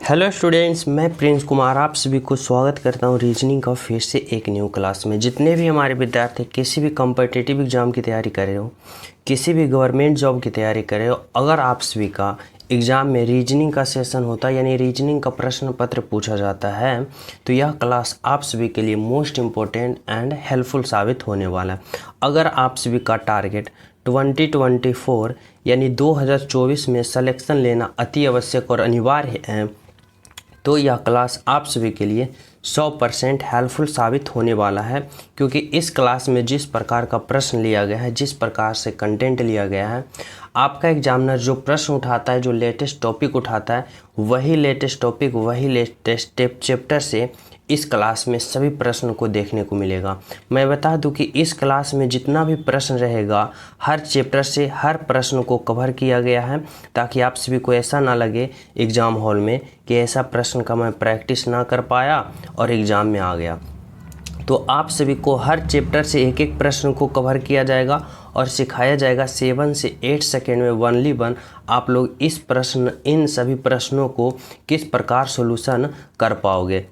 Hello students, मैं Prince Kumar आप सभी को स्वागत करता हूं रीजनिंग का फिर से एक न्यू क्लास में। जितने भी हमारे विद्यार्थी किसी भी कॉम्पिटिटिव एग्ज़ाम की तैयारी कर रहे हो, किसी भी गवर्नमेंट जॉब की तैयारी कर रहे हो, अगर आप सभी का एग्ज़ाम में रीजनिंग का सेशन होता है यानी रीजनिंग का प्रश्न पत्र पूछा जाता है तो यह क्लास आप सभी के लिए मोस्ट इम्पोर्टेंट एंड हेल्पफुल साबित होने वाला है। अगर आप सभी का टारगेट 2024 यानी 2024 में सिलेक्शन लेना अति आवश्यक और अनिवार्य है तो यह क्लास आप सभी के लिए 100% हेल्पफुल साबित होने वाला है, क्योंकि इस क्लास में जिस प्रकार का प्रश्न लिया गया है, जिस प्रकार से कंटेंट लिया गया है, आपका एग्जामिनर जो प्रश्न उठाता है, जो लेटेस्ट टॉपिक उठाता है, वही लेटेस्ट टॉपिक, वही लेटेस्ट चैप्टर से इस क्लास में सभी प्रश्न को देखने को मिलेगा। मैं बता दूं कि इस क्लास में जितना भी प्रश्न रहेगा, हर चैप्टर से हर प्रश्न को कवर किया गया है, ताकि आप सभी को ऐसा ना लगे एग्ज़ाम हॉल में कि ऐसा प्रश्न का मैं प्रैक्टिस ना कर पाया और एग्ज़ाम में आ गया। तो आप सभी को हर चैप्टर से एक एक प्रश्न को कवर किया जाएगा और सिखाया जाएगा 7 से 8 सेकेंड में वनली वन आप लोग इन सभी प्रश्नों को किस प्रकार सोल्यूशन कर पाओगे।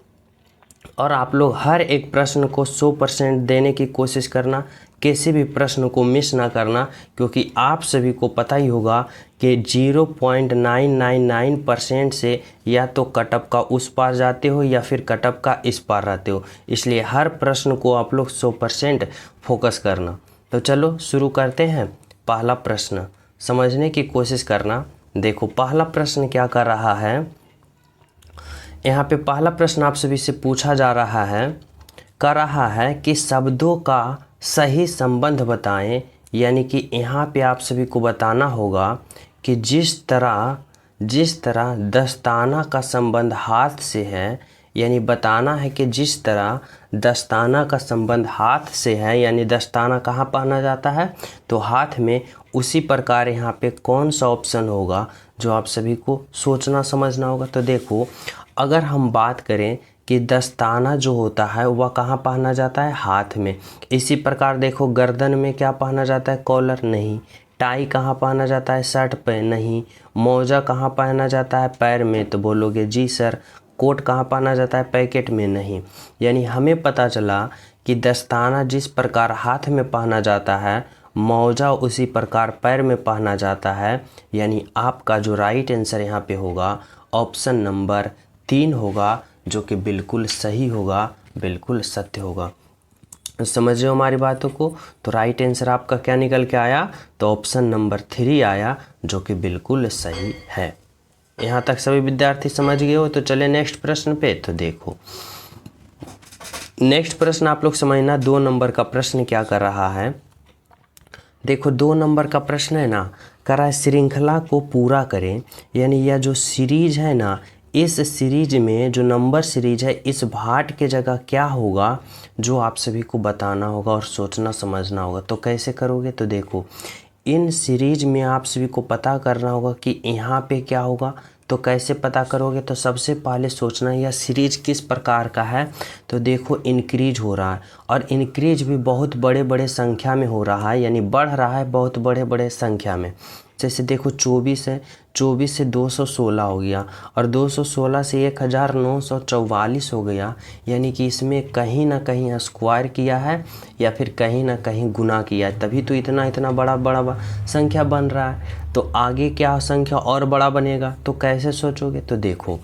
और आप लोग हर एक प्रश्न को 100% देने की कोशिश करना, किसी भी प्रश्न को मिस ना करना, क्योंकि आप सभी को पता ही होगा कि 0.999% से या तो कटअप का उस पार जाते हो या फिर कटअप का इस पार रहते हो। इसलिए हर प्रश्न को आप लोग 100% फोकस करना। तो चलो शुरू करते हैं। पहला प्रश्न समझने की कोशिश करना। देखो पहला प्रश्न क्या कर रहा है। यहाँ पे पहला प्रश्न आप सभी से पूछा जा रहा है, कर रहा है कि शब्दों का सही संबंध बताएं। यानी कि यहाँ पे आप सभी को बताना होगा कि जिस तरह दस्ताना का संबंध हाथ से है, यानी बताना है कि जिस तरह दस्ताना का संबंध हाथ से है, यानी दस्ताना कहाँ पहना जाता है तो हाथ में, उसी प्रकार यहाँ पे कौन सा ऑप्शन होगा जो आप सभी को सोचना समझना होगा। तो देखो, अगर हम बात करें कि दस्ताना जो होता है वह कहाँ पहना जाता है, हाथ में। इसी प्रकार देखो, गर्दन में क्या पहना जाता है, कॉलर नहीं। टाई कहाँ पहना जाता है, शर्ट पे नहीं। मोजा कहाँ पहना जाता है, पैर में, तो बोलोगे जी सर। कोट कहाँ पहना जाता है, पैकेट में नहीं। यानी हमें पता चला कि दस्ताना जिस प्रकार हाथ में पहना जाता है, मौजा उसी प्रकार पैर में पहना जाता है। यानी आपका जो राइट आंसर यहाँ पे होगा ऑप्शन नंबर 3 होगा, जो कि बिल्कुल सही होगा, बिल्कुल सत्य होगा। समझ रहे हो हमारी बातों को। तो राइट आंसर आपका क्या निकल के आया, तो ऑप्शन नंबर 3 आया, जो कि बिल्कुल सही है। यहाँ तक सभी विद्यार्थी समझ गए हो। तो चले नेक्स्ट प्रश्न पे। तो देखो नेक्स्ट प्रश्न आप लोग समझना। 2 नंबर का प्रश्न क्या कर रहा है। देखो 2 नंबर का प्रश्न है ना, कर रहा है श्रृंखला को पूरा करें। यानी यह जो सीरीज है ना, इस सीरीज में जो नंबर सीरीज है, इस भाट के जगह क्या होगा जो आप सभी को बताना होगा और सोचना समझना होगा। तो कैसे करोगे, तो देखो इन सीरीज में आप सभी को पता करना होगा कि यहाँ पे क्या होगा। तो कैसे पता करोगे, तो सबसे पहले सोचना यह सीरीज किस प्रकार का है। तो देखो इंक्रीज हो रहा है, और इंक्रीज भी बहुत बड़े बड़े संख्या में हो रहा है, यानी बढ़ रहा है बहुत बड़े बड़े संख्या में। जैसे देखो 24 है, 24 से 216 हो गया, और 216 से 1944 हो गया। यानी कि इसमें कहीं ना कहीं स्क्वायर किया है या फिर कहीं ना कहीं गुना किया है, तभी तो इतना बड़ा बड़ा संख्या बन रहा है। तो आगे क्या संख्या और बड़ा बनेगा, तो कैसे सोचोगे। तो देखो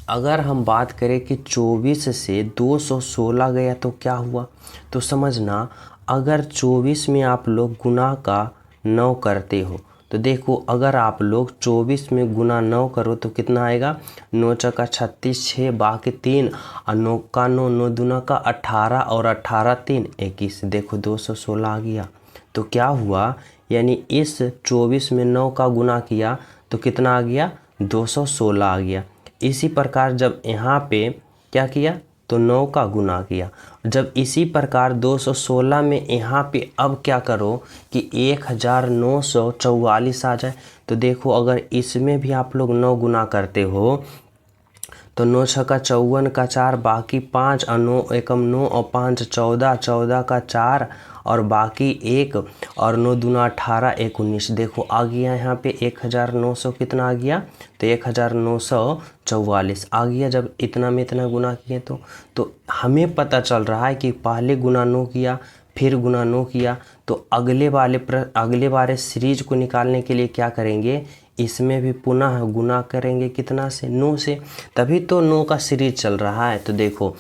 अगर हम बात करें कि 24 से 216 गया तो क्या हुआ, तो समझना अगर 24 में आप लोग गुना का 9 करते हो, तो देखो अगर आप लोग 24 में गुना 9 करो तो कितना आएगा, 9 चौका 36, 6 बाकी 3, और 9 का 9, 9 दूना का 18, और 18 3 21। देखो 216 आ गया। तो क्या हुआ, यानी इस 24 में 9 का गुना किया तो कितना आ गया, 216 आ गया। इसी प्रकार जब यहाँ पे क्या किया, तो 9 का गुना किया। जब इसी प्रकार 216 में यहाँ पे अब क्या करो कि 1944 आ जाए। तो देखो अगर इसमें भी आप लोग 9 गुना करते हो तो 9 छक्का 54 का 4, बाकी 5 और 9 एकम 9 और 5 14, 14 का 4 और बाकी 1 और 9 दूना 18, 1 19। देखो आ गया यहाँ पे 1900 कितना आ गया, तो 1944 आ गया। जब इतना में इतना गुना किए तो हमें पता चल रहा है कि पहले गुना 9 किया फिर गुना 9 किया, तो अगले वाले सीरीज को निकालने के लिए क्या करेंगे, इसमें भी पुनः गुना करेंगे कितना से, 9 से, तभी तो 9 का सीरीज चल रहा है। तो देखो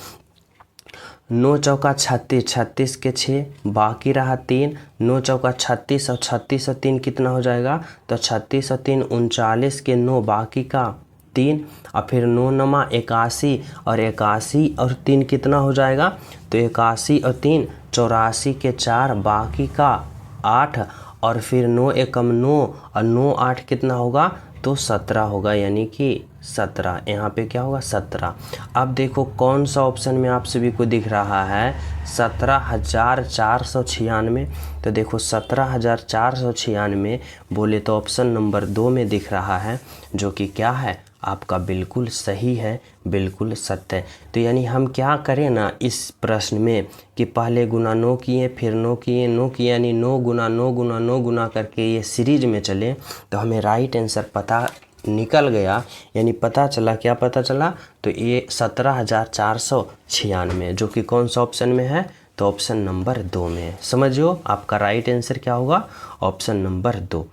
9 चौका 36, 36 के 6, बाकी रहा 3, 9 चौका 36 और 36 और 3 कितना हो जाएगा, तो 36 और 3 39 के 9, बाकी का 3 और फिर 9 नमा 81 और 81 और 3 कितना हो जाएगा, तो 81 और 3 84 के 4, बाकी का 8 और फिर 9 एकम 9 और 9 8 कितना होगा, तो 17 होगा, यानी कि 17 यहाँ पे क्या होगा 17। अब देखो कौन सा ऑप्शन में आप सभी को दिख रहा है, 17,496। तो देखो 17,496 बोले तो ऑप्शन नंबर 2 में दिख रहा है, जो कि क्या है आपका बिल्कुल सही है, बिल्कुल सत्य है। तो यानी हम क्या करें ना इस प्रश्न में कि पहले गुना 9 किए फिर 9 किए 9 किए, यानी 9 गुना 9 गुना 9 गुना करके ये सीरीज में चले, तो हमें राइट आंसर पता निकल गया। यानी पता चला, क्या पता चला, तो ये 17,496, जो कि कौन सा ऑप्शन में है, तो ऑप्शन नंबर 2 में है। समझियो आपका राइट आंसर क्या होगा, ऑप्शन नंबर 2।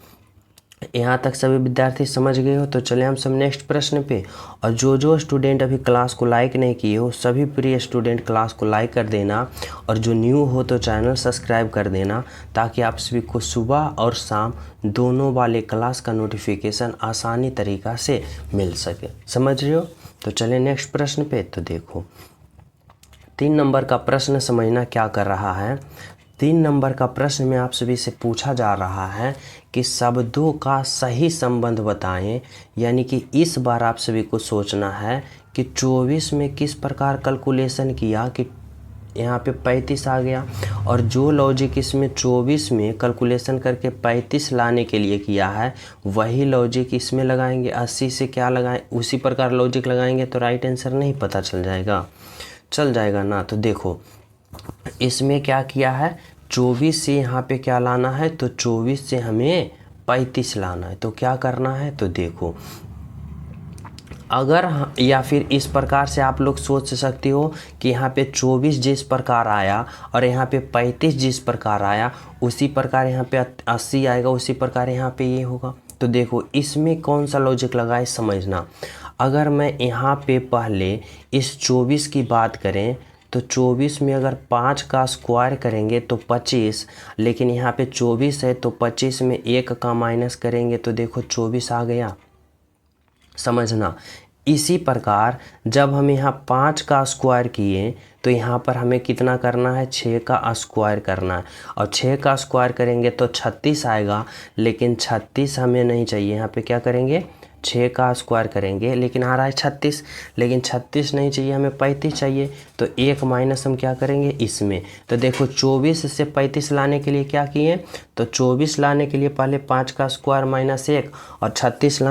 यहाँ तक सभी विद्यार्थी समझ गए हो। तो चले हम सब नेक्स्ट प्रश्न पे। और जो स्टूडेंट अभी क्लास को लाइक नहीं किए हो, सभी प्रिय स्टूडेंट क्लास को लाइक कर देना, और जो न्यू हो तो चैनल सब्सक्राइब कर देना, ताकि आप सभी को सुबह और शाम दोनों वाले क्लास का नोटिफिकेशन आसानी तरीक़ा से मिल सके। समझ रहे हो। तो चले नेक्स्ट प्रश्न पे। तो देखो 3 नंबर का प्रश्न समझना क्या कर रहा है। 3 नंबर का प्रश्न में आप सभी से पूछा जा रहा है कि शब्दों का सही संबंध बताएं। यानी कि इस बार आप सभी को सोचना है कि 24 में किस प्रकार कैलकुलेशन किया कि यहाँ पे 35 आ गया, और जो लॉजिक इसमें 24 में कैलकुलेशन करके 35 लाने के लिए किया है, वही लॉजिक इसमें लगाएंगे। 80 से क्या लगाएं, उसी प्रकार लॉजिक लगाएंगे तो राइट आंसर नहीं पता चल जाएगा ना। तो देखो इसमें क्या किया है, 24 से यहाँ पे क्या लाना है, तो 24 से हमें 35 लाना है। तो क्या करना है, तो देखो अगर या फिर इस प्रकार से आप लोग सोच सकते हो कि यहाँ पे 24 जिस प्रकार आया और यहाँ पे 35 जिस प्रकार आया, उसी प्रकार यहाँ पे 80 आएगा, उसी प्रकार यहाँ पे ये होगा। तो देखो इसमें कौन सा लॉजिक लगाए समझना। अगर मैं यहाँ पे पहले इस 24 की बात करें तो 24 में अगर 5 का स्क्वायर करेंगे तो 25, लेकिन यहाँ पे 24 है तो 25 में 1 का माइनस करेंगे तो देखो 24 आ गया। समझना। इसी प्रकार जब हम यहाँ 5 का स्क्वायर किए तो यहाँ पर हमें कितना करना है, 6 का स्क्वायर करना है, और 6 का स्क्वायर करेंगे तो 36 आएगा, लेकिन 36 हमें नहीं चाहिए। यहाँ पे क्या करेंगे, 6 का स्क्वायर करेंगे, लेकिन आ रहा है 36, लेकिन 36 नहीं चाहिए, हमें 35 चाहिए। तो 1 माइनस हम क्या करेंगे इसमें। तो देखो 24 से 35 लाने के लिए क्या किए, तो 24 लाने के लिए पहले 5 का स्क्वायर माइनस 1, और 35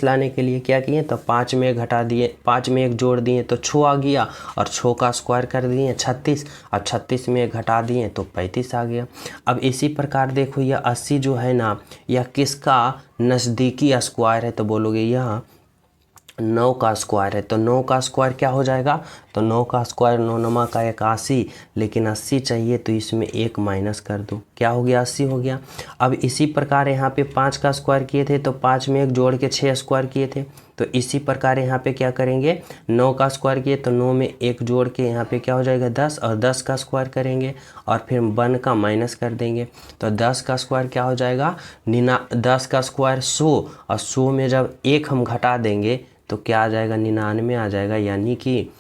लाने के लिए क्या किए, तो 5 में 1 घटा दिए, 5 में 1 जोड़ दिए तो 6 आ गया, और 6 का स्क्वायर कर दिए 36, और 36 में 1 घटा दिए तो 35 आ गया। अब इसी प्रकार देखो यह 80 जो है ना, यह किसका नज़दीकी स्क्वायर है, तो बोलोगे यह 9 का स्क्वायर है। तो 9 का स्क्वायर क्या हो जाएगा, तो 9 का स्क्वायर 9 नमा का 81, लेकिन 80 चाहिए तो इसमें 1 माइनस कर दो, क्या हो गया 80 हो गया। अब इसी प्रकार यहाँ पे 5 का स्क्वायर किए थे तो 5 में 1 जोड़ के 6 स्क्वायर किए थे। तो इसी प्रकार यहाँ पे क्या करेंगे, 9 का स्क्वायर किए तो 9 में 1 जोड़ के यहाँ पे क्या हो जाएगा 10, और 10 का स्क्वायर करेंगे और फिर 1 का माइनस कर देंगे। तो 10 का स्क्वायर क्या हो जाएगा, 10 का स्क्वायर 100, और 100 में जब 1 हम घटा देंगे तो क्या आ जाएगा, 99 आ जाएगा। यानी कि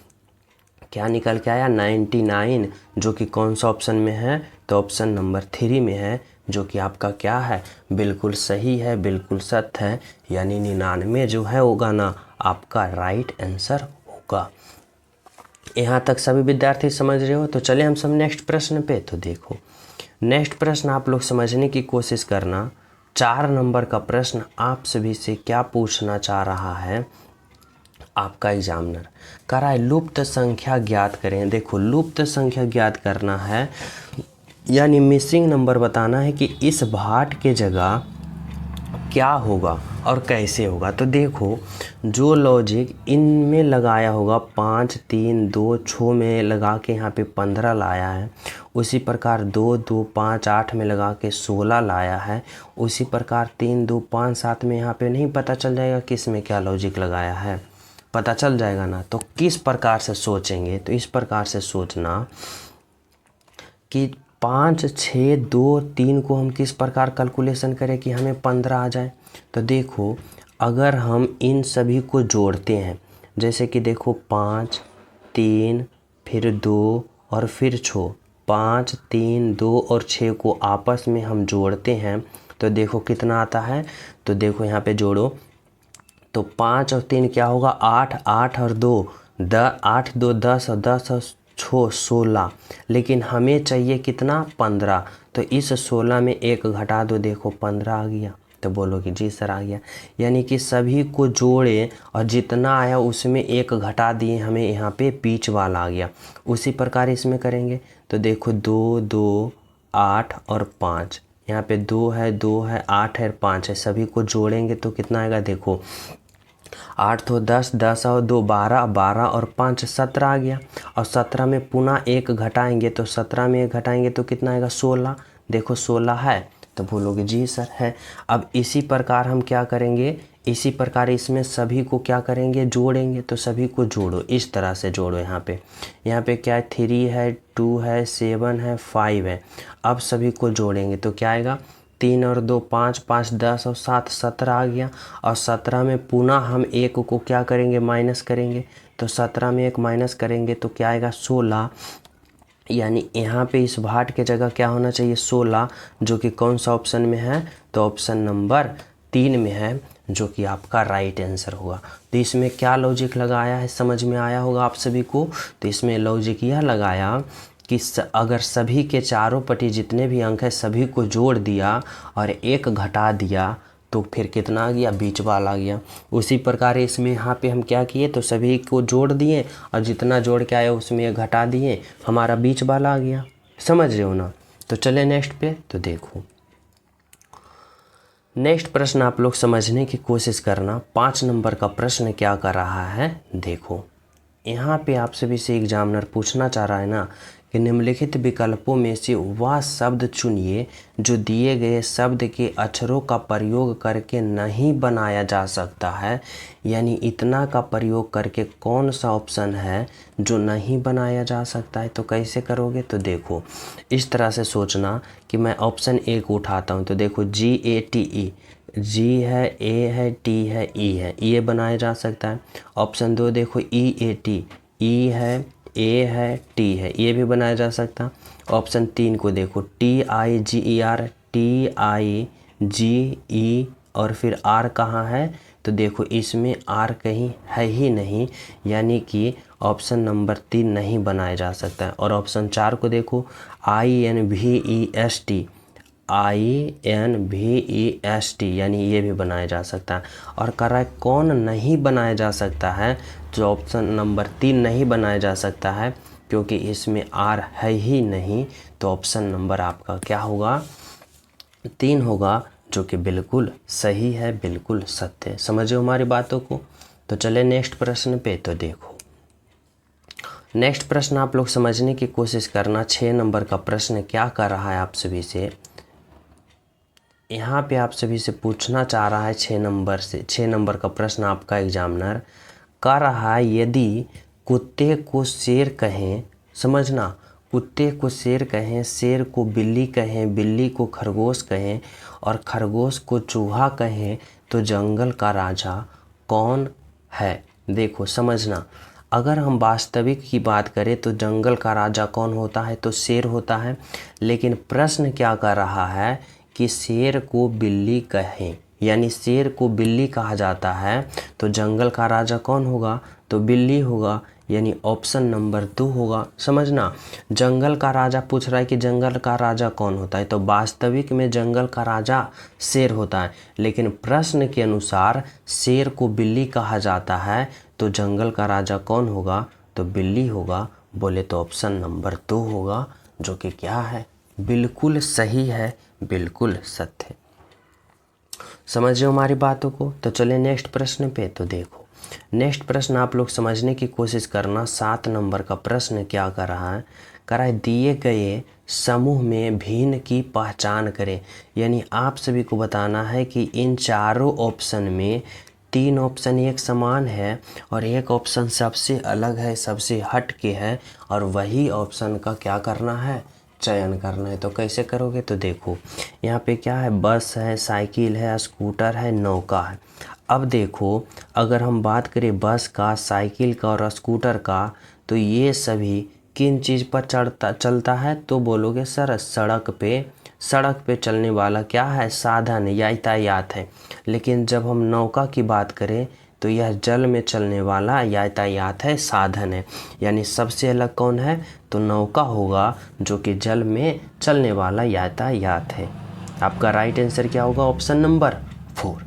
क्या निकल के आया 99, जो कि कौन सा ऑप्शन में है, तो ऑप्शन नंबर 3 में है, जो कि आपका क्या है, बिल्कुल सही है, बिल्कुल सत्य है। यानी 99 जो है होगा ना आपका राइट आंसर होगा। यहाँ तक सभी विद्यार्थी समझ रहे हो। तो चले हम सब नेक्स्ट प्रश्न पे। तो देखो नेक्स्ट प्रश्न आप लोग समझने की कोशिश करना। 4 नंबर का प्रश्न आप सभी से क्या पूछना चाह रहा है, आपका एग्जामिनर कह रहा है लुप्त संख्या ज्ञात करें। देखो लुप्त संख्या ज्ञात करना है यानी मिसिंग नंबर बताना है कि इस भाट के जगह क्या होगा और कैसे होगा। तो देखो जो लॉजिक इनमें लगाया होगा 5 3 2 6 में लगा के यहाँ पे 15 लाया है, उसी प्रकार 2 2 5 8 में लगा के 16 लाया है, उसी प्रकार 3 2 5 7 में यहाँ पे नहीं पता चल जाएगा किस में क्या लॉजिक लगाया है, पता चल जाएगा ना। तो किस प्रकार से सोचेंगे, तो इस प्रकार से सोचना कि 5 6 2 3 को हम किस प्रकार कैलकुलेशन करें कि हमें 15 आ जाए। तो देखो अगर हम इन सभी को जोड़ते हैं, जैसे कि देखो 5 3 फिर 2 और फिर 6, 5 3 2 और 6 को आपस में हम जोड़ते हैं तो देखो कितना आता है। तो देखो यहाँ पे जोड़ो तो 5 और 3 क्या होगा 8, 8 और 2 8 2 10 और 10 और 6 16, लेकिन हमें चाहिए कितना 15। तो इस 16 में एक घटा दो, देखो 15 आ गया। तो बोलोगे जी सर आ गया, यानी कि सभी को जोड़े और जितना आया उसमें एक घटा दिए, हमें यहाँ पे बीच वाला आ गया। उसी प्रकार इसमें करेंगे तो देखो 2 2 8 और 5, यहाँ पे 2 है 8 है 5 है, सभी को जोड़ेंगे तो कितना आएगा। देखो 8 तो 10 10 और 2 12 12 और 5 17 आ गया, और 17 में पुनः एक घटाएंगे तो 17 में एक घटाएंगे तो कितना आएगा 16। देखो 16 है, तो बोलोगे जी सर है। अब इसी प्रकार हम क्या करेंगे, इसी प्रकार इसमें सभी को क्या करेंगे जोड़ेंगे। तो सभी को जोड़ो, इस तरह से जोड़ो। यहाँ पे क्या है 3 है 2 है 7 है 5 है। अब सभी को जोड़ेंगे तो क्या आएगा 3 और 2 5 5 10 और 7 17 आ गया, और 17 में पुनः हम एक को क्या करेंगे माइनस करेंगे। तो 17 में एक माइनस करेंगे तो क्या आएगा 16, यानी यहाँ पे इस भाट के जगह क्या होना चाहिए 16, जो कि कौन सा ऑप्शन में है, तो ऑप्शन नंबर 3 में है, जो कि आपका राइट आंसर होगा। तो इसमें क्या लॉजिक लगाया है समझ में आया होगा आप सभी को। तो इसमें लॉजिक यह लगाया कि अगर सभी के चारों पट्टी जितने भी अंक है सभी को जोड़ दिया और एक घटा दिया तो फिर कितना आ गया बीच वाला आ गया। उसी प्रकार इसमें यहाँ पे हम क्या किए तो सभी को जोड़ दिए और जितना जोड़ के आया उसमें एक घटा दिए, हमारा बीच वाला आ गया। समझ रहे हो ना। तो चले नेक्स्ट पे। तो देखो नेक्स्ट प्रश्न आप लोग समझने की कोशिश करना। 5 नंबर का प्रश्न क्या कर रहा है। देखो यहाँ पे आप सभी से एग्जामिनर पूछना चाह रहा है ना कि निम्नलिखित विकल्पों में से वह शब्द चुनिए जो दिए गए शब्द के अक्षरों का प्रयोग करके नहीं बनाया जा सकता है, यानी इतना का प्रयोग करके कौन सा ऑप्शन है जो नहीं बनाया जा सकता है। तो कैसे करोगे, तो देखो इस तरह से सोचना कि मैं ऑप्शन ए को उठाता हूँ। तो देखो GATE, जी है, ए है, टी है, ई है, ये बनाया जा सकता है। ऑप्शन 2 देखो EAT, ई है, ए है, टी है, ये भी बनाया जा सकता है। ऑप्शन 3 को देखो TIGER, TIGE और फिर आर कहाँ है, तो देखो इसमें आर कहीं है ही नहीं, यानी कि ऑप्शन नंबर 3 नहीं बनाया जा सकता है। और ऑप्शन 4 को देखो INVEST, यानी ये भी बनाया जा सकता है। और कह रहा है कौन नहीं बनाया जा सकता है, जो ऑप्शन नंबर 3 नहीं बनाया जा सकता है क्योंकि इसमें आर है ही नहीं। तो ऑप्शन नंबर आपका क्या होगा 3 होगा, जो कि बिल्कुल सही है, बिल्कुल सत्य। समझे हमारी बातों को। तो चले नेक्स्ट प्रश्न पे। तो देखो नेक्स्ट प्रश्न आप लोग समझने की कोशिश करना। 6 नंबर का प्रश्न क्या कर रहा है आप सभी से, यहाँ पे आप सभी से पूछना चाह रहा है 6 नंबर का प्रश्न आपका एग्जामिनर कर रहा है। यदि कुत्ते को शेर कहें, समझना, कुत्ते को शेर कहें, शेर को बिल्ली कहें, बिल्ली को खरगोश कहें और खरगोश को चूहा कहें तो जंगल का राजा कौन है। देखो समझना, अगर हम वास्तविक की बात करें तो जंगल का राजा कौन होता है, तो शेर होता है। लेकिन प्रश्न क्या कर रहा है कि शेर को बिल्ली कहें, यानी शेर को बिल्ली कहा जाता है तो जंगल का राजा कौन होगा, तो बिल्ली होगा। यानी ऑप्शन नंबर 2 होगा। समझना, जंगल का राजा पूछ रहा है कि जंगल का राजा कौन होता है, तो वास्तविक में जंगल का राजा शेर होता है, लेकिन प्रश्न के अनुसार शेर को बिल्ली कहा जाता है, तो जंगल का राजा कौन होगा, तो बिल्ली होगा। बोले तो ऑप्शन नंबर 2 होगा, जो कि क्या है, बिल्कुल सही है, बिल्कुल सत्य। समझ रहे हो हमारी बातों को। तो चले नेक्स्ट प्रश्न पे। तो देखो नेक्स्ट प्रश्न आप लोग समझने की कोशिश करना। 7 नंबर का प्रश्न क्या कर रहा है, कह रहा है दिए गए समूह में भिन्न की पहचान करें। यानी आप सभी को बताना है कि इन चारों ऑप्शन में 3 ऑप्शन एक समान है और एक ऑप्शन सबसे अलग है, सबसे हट के है, और वही ऑप्शन का क्या करना है, चयन करना है। तो कैसे करोगे, तो देखो यहाँ पे क्या है, बस है, साइकिल है, स्कूटर है, नौका है। अब देखो अगर हम बात करें बस का, साइकिल का और स्कूटर का, तो ये सभी किन चीज़ पर चलता है, तो बोलोगे सर सड़क पे चलने वाला क्या है, साधन या यातायात है। लेकिन जब हम नौका की बात करें तो यह जल में चलने वाला यातायात है, साधन है। यानी सबसे अलग कौन है, तो नौका होगा, जो कि जल में चलने वाला यातायात है। आपका राइट आंसर क्या होगा, ऑप्शन नंबर 4।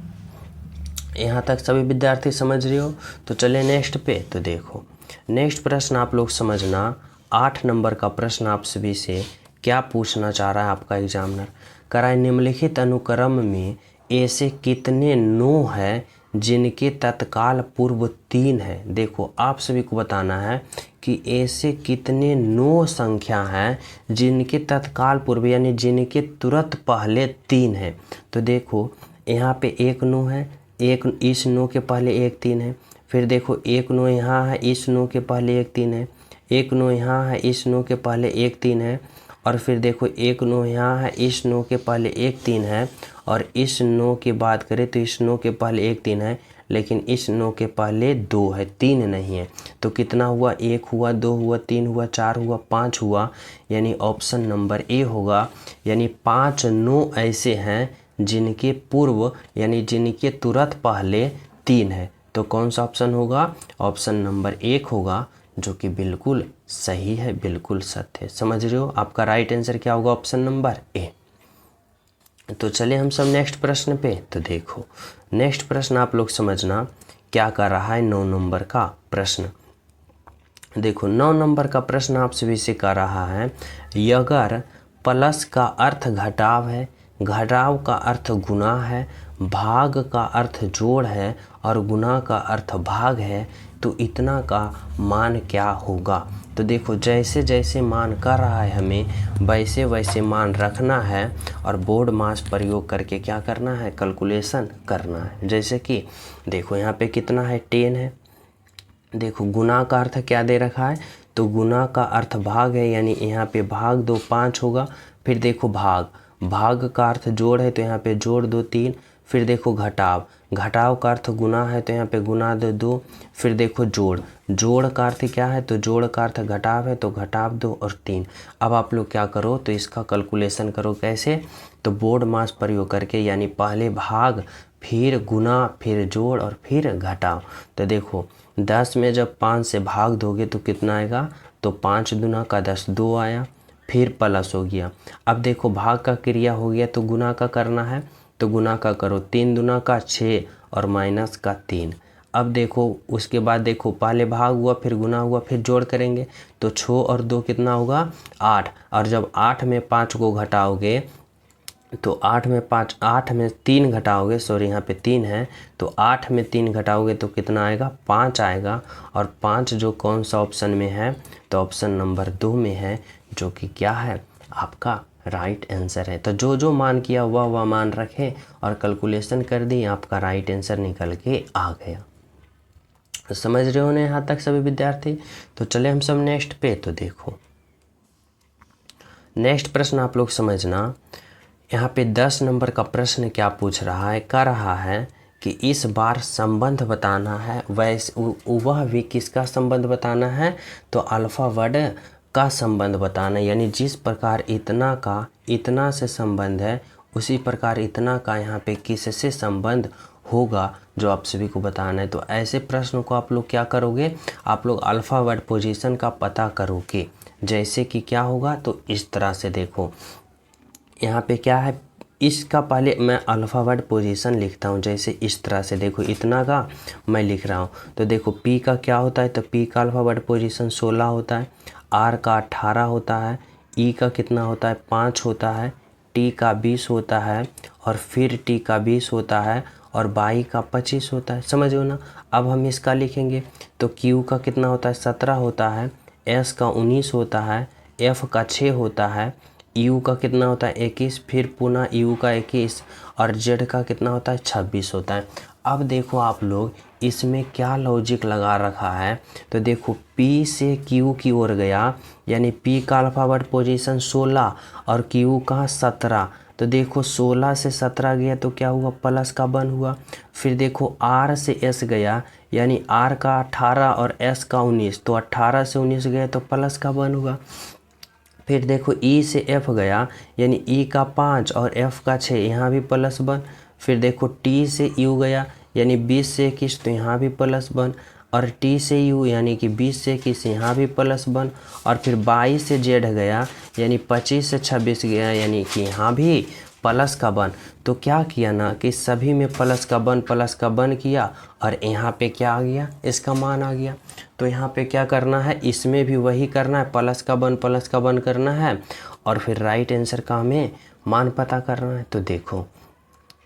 यहाँ तक सभी विद्यार्थी समझ रहे हो। तो चले नेक्स्ट पे। तो देखो नेक्स्ट प्रश्न आप लोग समझना। 8 नंबर का प्रश्न आप सभी से क्या पूछना चाह रहा है आपका एग्जामिनर, कह रहा है निम्नलिखित अनुक्रम में ऐसे कितने नो हैं जिनके तत्काल पूर्व 3 है। देखो आप सभी को बताना है कि ऐसे कितने 9 संख्या हैं जिनके तत्काल पूर्व यानी जिनके तुरंत पहले 3 है। तो देखो यहाँ पे एक 9 है, एक इस 9 के पहले एक 3 है, फिर देखो एक 9 यहाँ है, इस 9 के पहले एक 3 है, एक 9 यहाँ है, इस 9 के पहले एक 3 है, और फिर देखो एक 9 यहाँ है, इस 9 के पहले एक 3 है, और इस 9 की बात करें तो इस 9 के पहले एक 3 है, लेकिन इस 9 के पहले 2 है, 3 नहीं है। तो कितना हुआ, 1 हुआ, 2 हुआ, 3 हुआ, 4 हुआ, 5 हुआ। यानी ऑप्शन नंबर ए होगा। यानी 5 9 ऐसे हैं जिनके पूर्व यानी जिनके तुरंत पहले 3 है। तो कौन सा ऑप्शन होगा, ऑप्शन नंबर 1 होगा, जो कि बिल्कुल सही है, बिल्कुल सत्य है। समझ रहे हो, आपका राइट आंसर क्या होगा, ऑप्शन नंबर ए। तो चले हम सब नेक्स्ट प्रश्न पे। तो देखो नेक्स्ट प्रश्न आप लोग समझना क्या कर रहा है। 9 नंबर का प्रश्न देखो, 9 नंबर का प्रश्न आप सभी से कर रहा है, अगर प्लस का अर्थ घटाव है, घटाव का अर्थ गुना है, भाग का अर्थ जोड़ है और गुना का अर्थ भाग है, तो इतना का मान क्या होगा। तो देखो जैसे जैसे मान कर रहा है हमें वैसे वैसे मान रखना है और बोर्ड मास प्रयोग करके क्या करना है, कैलकुलेशन करना है। जैसे कि देखो यहाँ पे कितना है, 10 है। देखो गुना का अर्थ क्या दे रखा है, तो गुना का अर्थ भाग है, यानी यहाँ पे भाग 2 5 होगा। फिर देखो भाग का अर्थ जोड़ है, तो यहाँ पे जोड़ 2 3। फिर देखो घटाव का अर्थ गुना है, तो यहाँ पे गुना 2। फिर देखो जोड़ का अर्थ क्या है, तो जोड़ का अर्थ घटाव है, तो घटाव 2 और 3। अब आप लोग क्या करो, तो इसका कैलकुलेशन करो कैसे, तो बोर्ड मास प्रयोग करके, यानी पहले भाग फिर गुना फिर जोड़ और फिर घटाव। तो देखो 10 में जब 5 से भाग दोगे तो कितना आएगा, तो 5 दूना का 10, 2 आया, फिर प्लस हो गया। अब देखो भाग का क्रिया हो गया तो गुना का करना है, तो गुना का करो, 3 दूना का 6 और माइनस का 3। अब देखो उसके बाद देखो पहले भाग हुआ फिर गुना हुआ फिर जोड़ करेंगे, तो 6 और 2 कितना होगा, 8। और जब 8 में 5 को घटाओगे तो 8 में 3 घटाओगे, सॉरी यहाँ पे 3 है, तो 8 में 3 घटाओगे तो कितना आएगा, 5 आएगा। और 5 जो कौन सा ऑप्शन में है, तो ऑप्शन नंबर 2 में है, जो कि क्या है, आपका राइट आंसर है। तो जो जो मान किया वह मान रखें और कैलकुलेशन कर दी, आपका राइट आंसर निकल के आ गया। तो समझ रहे हो ना यहाँ तक सभी विद्यार्थी। तो चले हम सब नेक्स्ट पे। तो देखो नेक्स्ट प्रश्न आप लोग समझना, यहाँ पे 10 नंबर का प्रश्न क्या पूछ रहा है, कह रहा है कि इस बार संबंध बताना है, वैसे वह भी किसका संबंध बताना है, तो अल्फा वर्ड का संबंध बताना। यानी जिस प्रकार इतना का इतना से संबंध है, उसी प्रकार इतना का यहाँ पे किससे संबंध होगा जो आप सभी को बताना है। तो ऐसे प्रश्न को आप लोग क्या करोगे, आप लोग अल्फ़ाबेट पोजीशन का पता करोगे। जैसे कि क्या होगा, तो इस तरह से देखो यहाँ पे क्या है, इसका पहले मैं अल्फ़ाबेट पोजीशन लिखता हूँ। जैसे इस तरह से देखो, इतना का मैं लिख रहा हूँ। तो देखो पी का क्या होता है, तो पी का अल्फ़ाबेट पोजीशन 16 होता है, आर का 18 होता है, ई का कितना होता है 5 होता है, टी का 20 होता है, और फिर टी का 20 होता है, और बाई का 25 होता है। समझ लो ना। अब हम इसका लिखेंगे तो क्यू का कितना होता है 17 होता है, एस का 19 होता है, एफ का 6 होता है, यू का कितना होता है 21, फिर पुनः यू का 21, और जेड का कितना होता है 26 होता है। अब देखो आप लोग इसमें क्या लॉजिक लगा रखा है, तो देखो पी से क्यू की ओर गया, यानी पी का अल्फ़ाबेट पोजीशन 16 और क्यू का 17। तो देखो 16 से 17 गया तो क्या हुआ, प्लस का 1 हुआ। फिर देखो आर से एस गया, यानी आर का 18 और एस का 19, तो 18 से 19 गया तो प्लस का 1 हुआ। फिर देखो ई से एफ गया, यानी ई का 5 और एफ का 6, यहाँ भी प्लस 1। फिर देखो टी से यू गया, यानी 20 से 21, तो यहाँ भी प्लस 1। और टी से यू यानी कि 20 से 21, यहाँ भी प्लस 1। और फिर 22 से जेड गया, यानी 25 से 26 गया, यानी कि यहाँ भी प्लस का 1। तो क्या किया ना कि सभी में प्लस का 1 किया, और यहाँ पे क्या आ गया, इसका मान आ गया। तो यहाँ पे क्या करना है, इसमें भी वही करना है, प्लस का 1 करना है, और फिर राइट आंसर का हमें मान पता करना है। तो देखो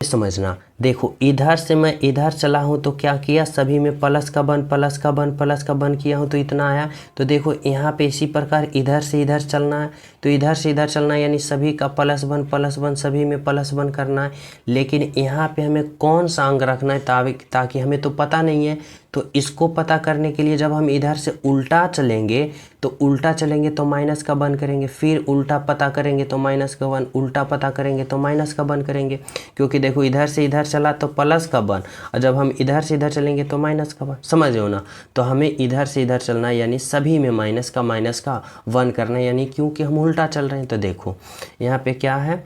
समझना, देखो इधर से मैं इधर चला हूँ तो क्या किया, सभी में प्लस का 1 किया हूँ तो इतना आया। तो देखो यहाँ पे इसी प्रकार इधर से इधर चलना है, तो इधर से इधर चलना है, यानी सभी का +1 सभी में +1 करना है। लेकिन यहाँ पे हमें कौन सा अंक रखना है, ताकि हमें तो पता नहीं है। तो इसको पता करने के लिए जब हम इधर से उल्टा चलेंगे तो माइनस का 1 करेंगे, फिर उल्टा पता करेंगे तो माइनस का 1, उल्टा पता करेंगे तो माइनस का 1 करेंगे। क्योंकि देखो इधर से इधर चला तो प्लस का 1, और जब हम इधर से इधर चलेंगे तो माइनस का 1। समझ लो ना। तो हमें इधर से इधर चलना है, यानी सभी में माइनस का 1 करना है, यानी क्योंकि हम उल्टा चल रहे हैं। तो देखो यहाँ पे क्या है,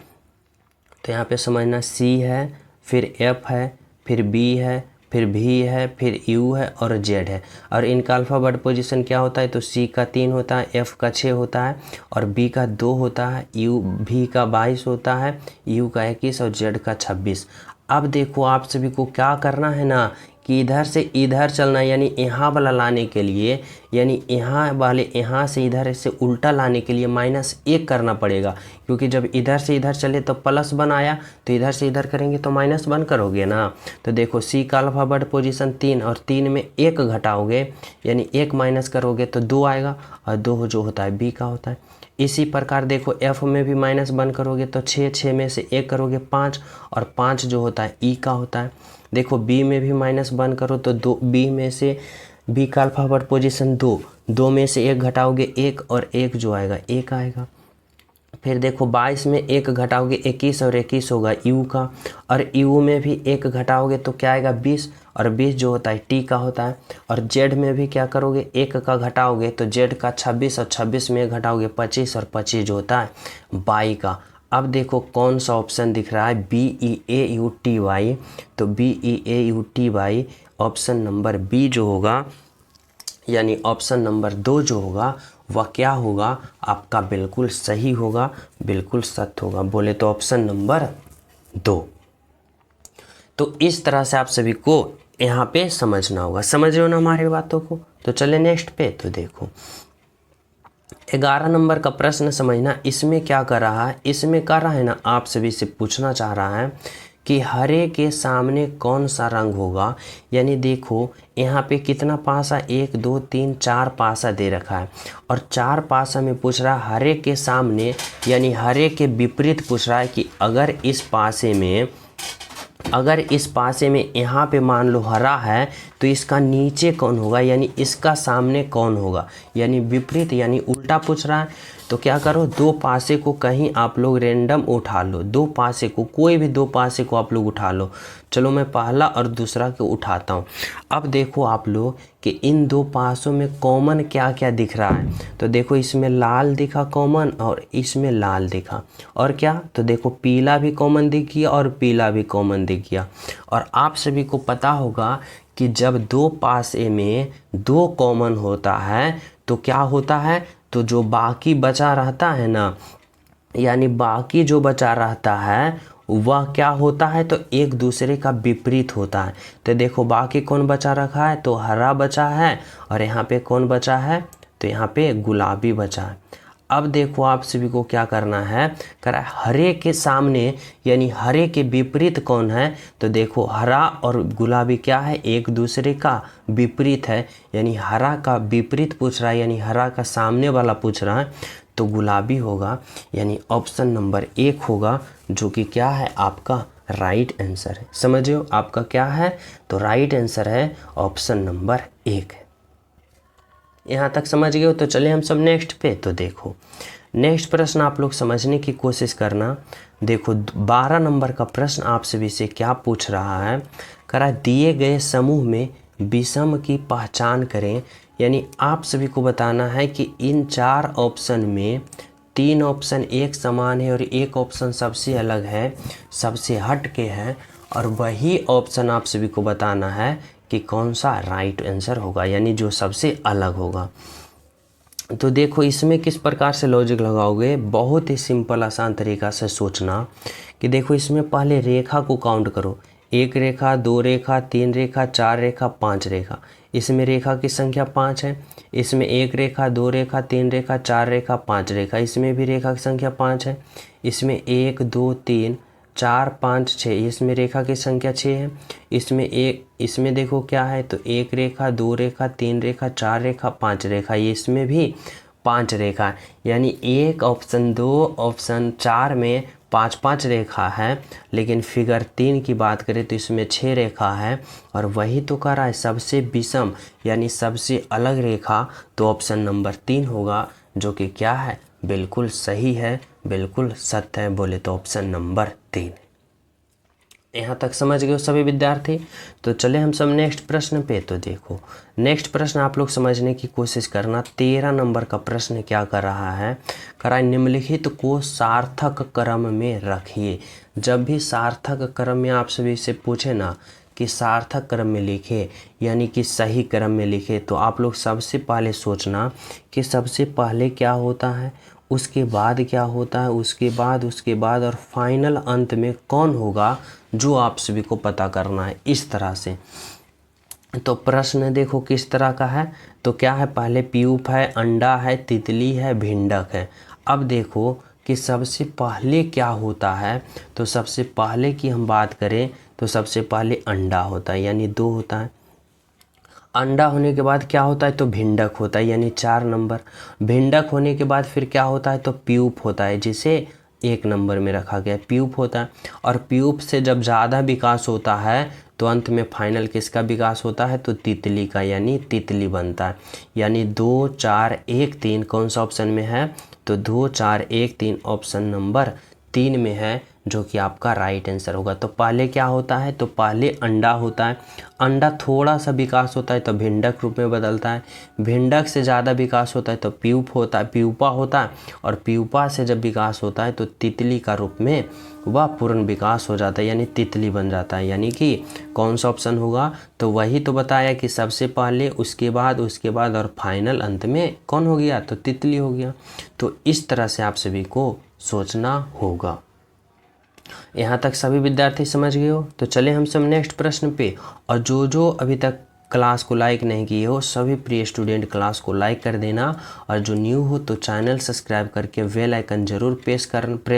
तो यहाँ पे समझना सी है, फिर एफ है, फिर बी है, फिर भी है, फिर यू है और जेड है। और इनका अल्फ़ाबेट पोजीशन क्या होता है, तो सी का 3 होता है, एफ का 6 होता है, और बी का 2 होता है, यू भी का 22 होता है, यू का 21 और जेड का 26। अब देखो आप सभी को क्या करना है ना कि इधर से इधर चलना, यानी यहाँ वाला लाने के लिए, यानी यहाँ से इधर से उल्टा लाने के लिए -1 करना पड़ेगा। क्योंकि जब इधर से इधर चले तो +1 आया, तो इधर से इधर करेंगे तो -1 करोगे ना। तो देखो सी का अल्फ़ाबेट पोजीशन 3, और 3 में 1 घटाओगे, यानी 1 माइनस करोगे तो 2 आएगा, और 2 जो होता है बी का होता है। इसी प्रकार देखो एफ में भी -1 करोगे तो 6 में से 1 करोगे 5, और 5 जो होता है ई का होता है। देखो बी में भी -1 करो तो 2, बी में से बी का अल्फ़ाबेट पोजीशन 2 में से 1 घटाओगे 1, और 1 जो आएगा 1 आएगा। फिर देखो 22 में 1 घटाओगे 21, और 21 होगा यू का, और यू में भी 1 घटाओगे तो क्या आएगा 20, और 20 जो होता है टी का होता है। और जेड में भी क्या करोगे 1 का घटाओगे तो जेड का 26, और 26 में 1 घटाओगे 25, और 25 जो होता है बाई का। अब देखो कौन सा ऑप्शन दिख रहा है, BEAUTY। तो BEAUTY ऑप्शन नंबर बी जो होगा, यानी ऑप्शन नंबर 2 जो होगा वह क्या होगा, आपका बिल्कुल सही होगा, बिल्कुल सत्य होगा। बोले तो ऑप्शन नंबर 2। तो इस तरह से आप सभी को यहाँ पे समझना होगा। समझ रहे हो ना हमारी बातों को। तो चले नेक्स्ट पे। तो देखो 11 नंबर का प्रश्न समझना, इसमें क्या कर रहा है, इसमें कर रहा है ना आप सभी से पूछना चाह रहा है कि हरे के सामने कौन सा रंग होगा। यानी देखो यहाँ पे कितना पासा, 1 2 3 4 पासा दे रखा है, और 4 पासा में पूछ रहा है हरे के सामने, यानी हरे के विपरीत पूछ रहा है कि अगर इस पासे में यहाँ पे मान लो हरा है तो इसका नीचे कौन होगा, यानी इसका सामने कौन होगा, यानी विपरीत यानी उल्टा पूछ रहा है। तो क्या करो, दो पासे को कहीं आप लोग रेंडम उठा लो, दो पासे को, कोई भी दो पासे को आप लोग उठा लो। चलो मैं पहला और दूसरा को उठाता हूँ। अब देखो आप लोग कि इन दो पासों में कॉमन क्या क्या दिख रहा है। तो देखो इसमें लाल दिखा कॉमन और इसमें लाल दिखा, और क्या, तो देखो पीला भी कॉमन दिख गया और पीला भी कॉमन दिख गया। और आप सभी को पता होगा कि जब दो पासे में दो कॉमन होता है तो क्या होता है, तो जो बाकी बचा रहता है ना, यानी बाकी जो बचा रहता है वह क्या होता है, तो एक दूसरे का विपरीत होता है। तो देखो बाकी कौन बचा रखा है, तो हरा बचा है, और यहाँ पे कौन बचा है, तो यहाँ पे गुलाबी बचा है। अब देखो आप सभी को क्या करना है, करा हरे के सामने यानी हरे के विपरीत कौन है, तो देखो हरा और गुलाबी क्या है, एक दूसरे का विपरीत है, यानी हरा का विपरीत पूछ रहा है, यानी हरा का सामने वाला पूछ रहा है, तो गुलाबी होगा, यानी ऑप्शन नंबर 1 होगा, जो कि क्या है आपका राइट आंसर है। समझियो आपका क्या है, तो राइट आंसर है ऑप्शन नंबर 1 है। यहाँ तक समझ गए हो, तो चले हम सब नेक्स्ट पे। तो देखो नेक्स्ट प्रश्न आप लोग समझने की कोशिश करना। देखो 12 नंबर का प्रश्न आप सभी से क्या पूछ रहा है, करा दिए गए समूह में विषम की पहचान करें। यानी आप सभी को बताना है कि इन 4 ऑप्शन में 3 ऑप्शन एक समान है और एक ऑप्शन सबसे अलग है, सबसे हट के है, और वही ऑप्शन आप सभी को बताना है कि कौन सा राइट आंसर होगा, यानी जो सबसे अलग होगा। तो देखो इसमें किस प्रकार से लॉजिक लगाओगे, बहुत ही सिंपल आसान तरीका से सोचना कि देखो इसमें पहले रेखा को काउंट करो, 1 रेखा, 2 रेखा, 3 रेखा, 4 रेखा, 5 रेखा। इसमें रेखा की संख्या 5 है। इसमें 1 रेखा, 2 रेखा, 3 रेखा, 4 रेखा, 5 रेखा। इसमें भी रेखा की संख्या 5 है। इसमें 1 2 3 4 5 6, इसमें रेखा की संख्या 6 है। इसमें देखो क्या है, तो 1 रेखा, 2 रेखा, 3 रेखा, 4 रेखा, 5 रेखा। ये इसमें भी 5 रेखा, यानी 1 ऑप्शन 2 ऑप्शन 4 में 5-5 रेखा है, लेकिन फिगर 3 की बात करें तो इसमें 6 रेखा है। और वही तो कह रहा है सबसे विषम यानी सबसे अलग रेखा, तो ऑप्शन नंबर 3 होगा, जो कि क्या है, बिल्कुल सही है, बिल्कुल सत्य है, बोले तो ऑप्शन नंबर 3। यहाँ तक समझ गए सभी विद्यार्थी। तो चले हम सब नेक्स्ट प्रश्न पे। तो देखो नेक्स्ट प्रश्न आप लोग समझने की कोशिश करना। 13 नंबर का प्रश्न क्या कर रहा है, करा निम्नलिखित को सार्थक क्रम में रखिए। जब भी सार्थक क्रम में आप सभी से पूछे ना कि सार्थक क्रम में लिखे यानी कि सही क्रम में लिखे, तो आप लोग सबसे पहले सोचना कि सबसे पहले क्या होता है, उसके बाद क्या होता है, उसके बाद और फाइनल अंत में कौन होगा, जो आप सभी को पता करना है इस तरह से। तो प्रश्न देखो किस तरह का है, तो क्या है, पहले प्यूप है, अंडा है, तितली है, भिंडक है। अब देखो कि सबसे पहले क्या होता है, तो सबसे पहले की हम बात करें तो सबसे पहले अंडा होता है, यानी 2 होता है। अंडा होने के बाद क्या होता है, तो भिंडक होता है, यानी 4 नंबर। भिंडक होने के बाद फिर क्या होता है, तो प्यूप होता है, जिसे 1 नंबर में रखा गया, प्यूप होता है। और प्यूप से जब ज़्यादा विकास होता है तो अंत में फाइनल किसका विकास होता है, तो तितली का, यानी तितली बनता है। यानी 2 4 1 3 कौन सा ऑप्शन में है, तो 2 4 1 3 ऑप्शन नंबर 3 में है, जो कि आपका राइट आंसर होगा। तो पहले क्या होता है, तो पहले अंडा होता है। अंडा थोड़ा सा विकास होता है तो भिंडक रूप में बदलता है। भिंडक से ज़्यादा विकास होता है तो प्यूपा होता है। और प्यूपा से जब विकास होता है तो तितली का रूप में वह पूर्ण विकास हो जाता है, यानी तितली बन जाता है। यानी कि कौन सा ऑप्शन होगा, तो वही तो बताया कि सबसे पहले, उसके बाद और फाइनल अंत में कौन हो गया, तो तितली हो गया। तो इस तरह से आप सभी को सोचना होगा। यहाँ तक सभी विद्यार्थी समझ गए हो। तो चले हम सब नेक्स्ट प्रश्न पे। और जो अभी तक क्लास को लाइक नहीं किए हो, सभी प्रिय स्टूडेंट क्लास को लाइक कर देना। और जो न्यू हो तो चैनल सब्सक्राइब करके बेल आइकन जरूर प्रेस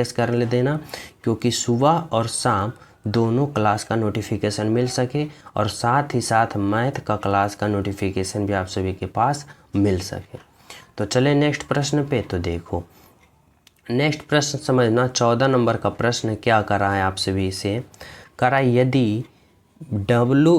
कर ले देना, क्योंकि सुबह और शाम दोनों क्लास का नोटिफिकेशन मिल सके, और साथ ही साथ मैथ का क्लास का नोटिफिकेशन भी आप सभी के पास मिल सके। तो चले नेक्स्ट प्रश्न पे। तो देखो नेक्स्ट प्रश्न समझना। 14 नंबर का प्रश्न क्या कर रहा है आप सभी से, करा यदि WOMAN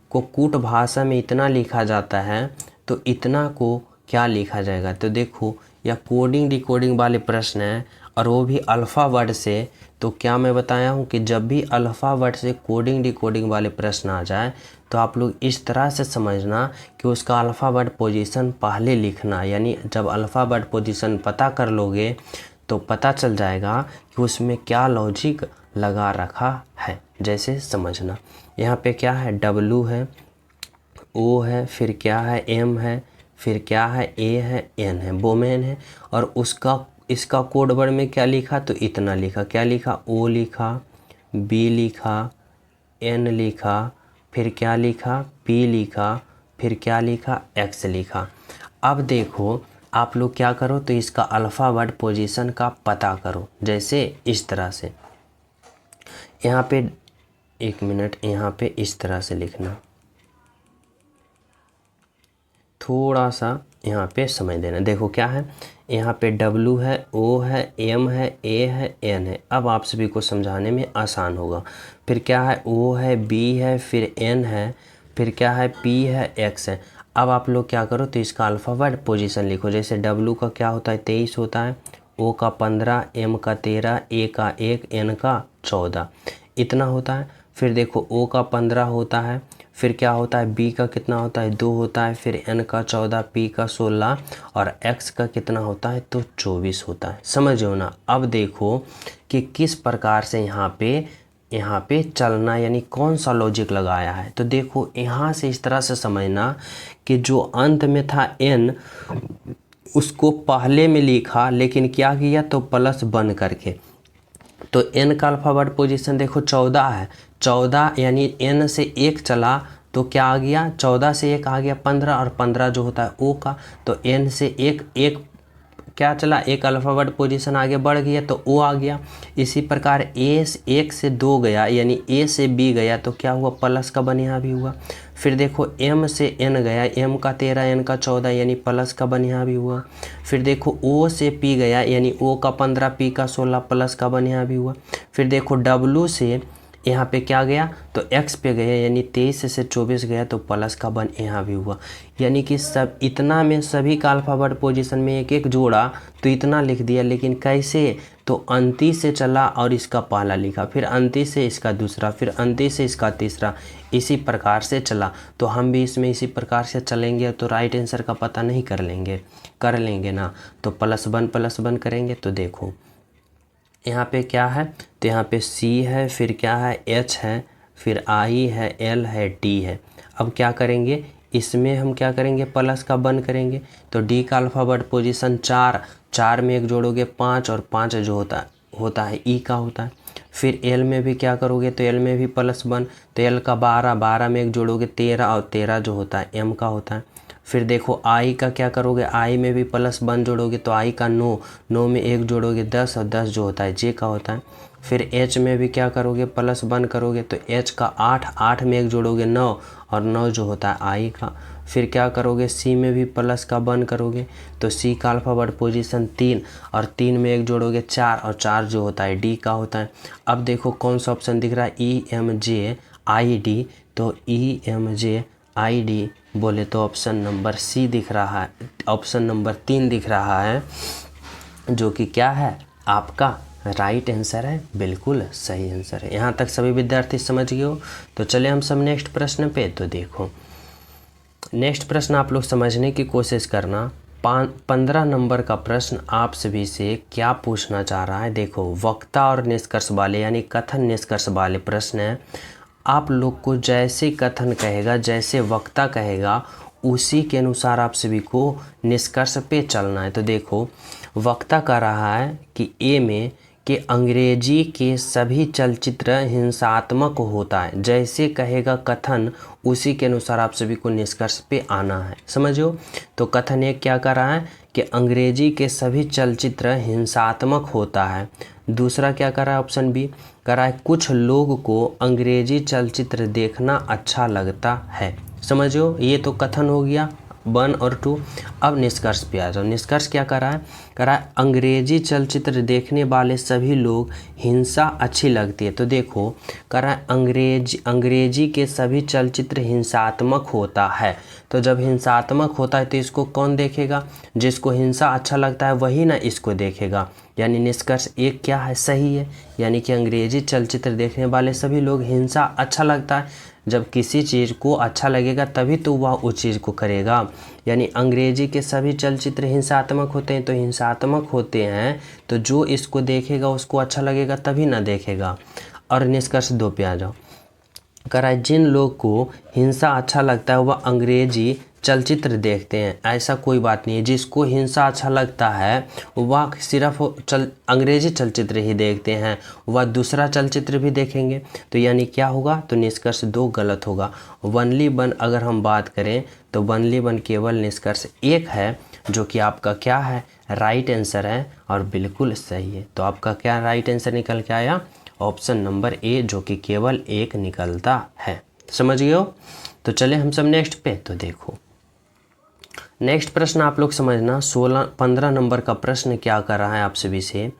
को कूट भाषा में इतना लिखा जाता है तो इतना को क्या लिखा जाएगा। तो देखो यह कोडिंग डिकोडिंग वाले प्रश्न हैं और वो भी अल्फ़ा वर्ड से। तो क्या मैं बताया हूँ कि जब भी अल्फ़ा वर्ड से कोडिंग डिकोडिंग वाले प्रश्न आ जाए तो आप लोग इस तरह से समझना कि उसका अल्फ़ा वर्ड पोजीशन पहले लिखना, यानी जब अल्फ़ा वर्ड पोजीशन पता कर लोगे तो पता चल जाएगा कि उसमें क्या लॉजिक लगा रखा है। जैसे समझना, यहाँ पे क्या है, डब्लू है, ओ है, फिर क्या है, एम है, फिर क्या है, ए है, एन है, वोमेन है। और उसका इसका कोड वर्ड में क्या लिखा, तो इतना लिखा, क्या लिखा, ओ लिखा, बी लिखा, एन लिखा, फिर क्या लिखा, पी लिखा, फिर क्या लिखा, एक्स लिखा। अब देखो आप लोग क्या करो, तो इसका अल्फ़ा वर्ड पोजीशन का पता करो। जैसे इस तरह से, यहाँ पे 1 मिनट, यहाँ पे इस तरह से लिखना, थोड़ा सा यहाँ पे समझ देना। देखो क्या है, यहाँ पे डब्लू है, ओ है, एम है, ए है, एन है। अब आप सभी को समझाने में आसान होगा। फिर क्या है, ओ है, बी है, फिर एन है, फिर क्या है, पी है, एक्स है। अब आप लोग क्या करो, तो इसका अल्फ़ाबेट पोजीशन लिखो। जैसे डब्लू का क्या होता है, 23 होता है, ओ का 15, एम का 13, ए का 1, एन का 14, इतना होता है। फिर देखो ओ का 15 होता है, फिर क्या होता है, बी का कितना होता है, 2 होता है, फिर एन का 14, पी का 16 और एक्स का कितना होता है, तो 24 होता है। समझो ना। अब देखो कि किस प्रकार से यहाँ पे चलना, यानी कौन सा लॉजिक लगाया है। तो देखो यहाँ से इस तरह से समझना कि जो अंत में था एन, उसको पहले में लिखा, लेकिन क्या किया, तो प्लस बन करके। तो एन का अल्फ़ाबेट पोजीशन देखो 14 है, 14 यानी एन से 1 चला तो क्या आ गया, 14 से 1 आ गया 15, और 15 जो होता है ओ का, तो एन से 1 क्या चला, एक अल्फ़ाबेट पोजीशन आगे बढ़ गया तो ओ आ गया। इसी प्रकार ए से 1 से 2 गया, यानी ए से बी गया तो क्या हुआ, प्लस का बन यहाँ भी हुआ। फिर देखो एम से एन गया, एम का 13, एन का 14, यानी प्लस का बन यहाँ भी हुआ। फिर देखो ओ से पी गया, यानी ओ का 15, पी का 16, प्लस का बन यहाँ भी हुआ। फिर देखो डब्लू से यहाँ पे क्या गया, तो एक्स पे गया, यानी 23 से 24 गया तो प्लस का बन यहाँ भी हुआ। यानी कि सब इतना में सभी का अल्फ़ाबेट पोजीशन में एक एक जोड़ा तो इतना लिख दिया। लेकिन कैसे, तो अंती से चला और इसका पहला लिखा, फिर अंती से इसका दूसरा, फिर अंती से इसका तीसरा, इसी प्रकार से चला। तो हम भी इसमें इसी प्रकार से चलेंगे तो राइट आंसर का पता नहीं कर लेंगे ना। तो प्लस वन करेंगे। तो देखो यहाँ पे क्या है, तो यहाँ पे सी है, फिर क्या है, एच है, फिर आई है, एल है, डी है। अब क्या करेंगे, इसमें हम क्या करेंगे, प्लस का बन करेंगे। तो डी का अल्फ़ाबेट पोजीशन 4 में एक जोड़ोगे 5, और 5 जो होता है ई का होता है। फिर एल में भी क्या करोगे, तो एल में भी प्लस 1, तो एल का 12 में एक जोड़ोगे 13, और 13 जो होता है एम का होता है। फिर देखो आई का क्या करोगे, आई में भी प्लस 1 जोड़ोगे तो आई का 9 में एक जोड़ोगे 10, और 10 जो होता है जे का होता है। फिर एच में भी क्या करोगे, प्लस 1 करोगे तो एच का 8 में एक जोड़ोगे 9, और 9 जो होता है आई का। फिर क्या करोगे, सी में भी प्लस का 1 करोगे तो सी का अल्फ़ाबेट पोजीशन 3, और 3 में एक जोड़ोगे 4, और 4 जो होता है डी का होता है। अब देखो कौन सा ऑप्शन दिख रहा है, E M J I D. तो E M J I D बोले तो ऑप्शन नंबर सी दिख रहा है, ऑप्शन नंबर 3 दिख रहा है, जो कि क्या है, आपका राइट आंसर है, बिल्कुल सही आंसर है। यहाँ तक सभी विद्यार्थी समझ गए हो। तो चले हम सब नेक्स्ट प्रश्न पे। तो देखो नेक्स्ट प्रश्न आप लोग समझने की कोशिश करना। 15 नंबर का प्रश्न आप सभी से क्या पूछना चाह रहा है। देखो वक्ता और निष्कर्ष वाले, यानी कथन निष्कर्ष वाले प्रश्न हैं। आप लोग को जैसे कथन कहेगा, जैसे वक्ता कहेगा, उसी के अनुसार आप सभी को निष्कर्ष पे चलना है। तो देखो वक्ता कह रहा है कि ए में कि अंग्रेजी के सभी चलचित्र हिंसात्मक होता है। जैसे कहेगा कथन, उसी के अनुसार आप सभी को निष्कर्ष पे आना है। समझो। तो कथन एक क्या कर रहा है कि अंग्रेजी के सभी चलचित्र हिंसात्मक होता है। दूसरा क्या कर रहा है, ऑप्शन बी कर रहा है कुछ लोग को अंग्रेजी चलचित्र देखना अच्छा लगता है। समझो, ये तो कथन हो गया 1 और 2। अब निष्कर्ष पे आ जाओ। निष्कर्ष क्या करा है अंग्रेजी चलचित्र देखने वाले सभी लोग हिंसा अच्छी लगती है। तो देखो करा अंग्रेजी के सभी चलचित्र हिंसात्मक होता है। तो जब हिंसात्मक होता है तो इसको कौन देखेगा? जिसको हिंसा अच्छा लगता है वही ना इसको देखेगा। यानी निष्कर्ष एक क्या है? सही है। यानी कि अंग्रेजी चलचित्र देखने वाले सभी लोग हिंसा अच्छा लगता है। जब किसी चीज़ को अच्छा लगेगा तभी तो वह उस चीज़ को करेगा। यानी अंग्रेजी के सभी चलचित्र हिंसात्मक होते हैं। तो हिंसात्मक होते हैं तो जो इसको देखेगा उसको अच्छा लगेगा तभी ना देखेगा। और निष्कर्ष 2 पे आ जाओ। करा जिन लोग को हिंसा अच्छा लगता है वह अंग्रेजी चलचित्र देखते हैं। ऐसा कोई बात नहीं है। जिसको हिंसा अच्छा लगता है वह सिर्फ अंग्रेजी चलचित्र ही देखते हैं, वह दूसरा चलचित्र भी देखेंगे। तो यानी क्या होगा? तो निष्कर्ष 2 गलत होगा। वनली वन अगर हम बात करें तो वनली वन केवल निष्कर्ष 1 है, जो कि आपका क्या है? राइट आंसर है और बिल्कुल सही है। तो आपका क्या राइट आंसर निकल के आया? ऑप्शन नंबर ए, जो कि केवल 1 निकलता है। समझ गए हो? तो चले हम सब नेक्स्ट पे। तो देखो नेक्स्ट प्रश्न आप लोग समझना। 15 नंबर का प्रश्न क्या कर रहा है आप सभी से,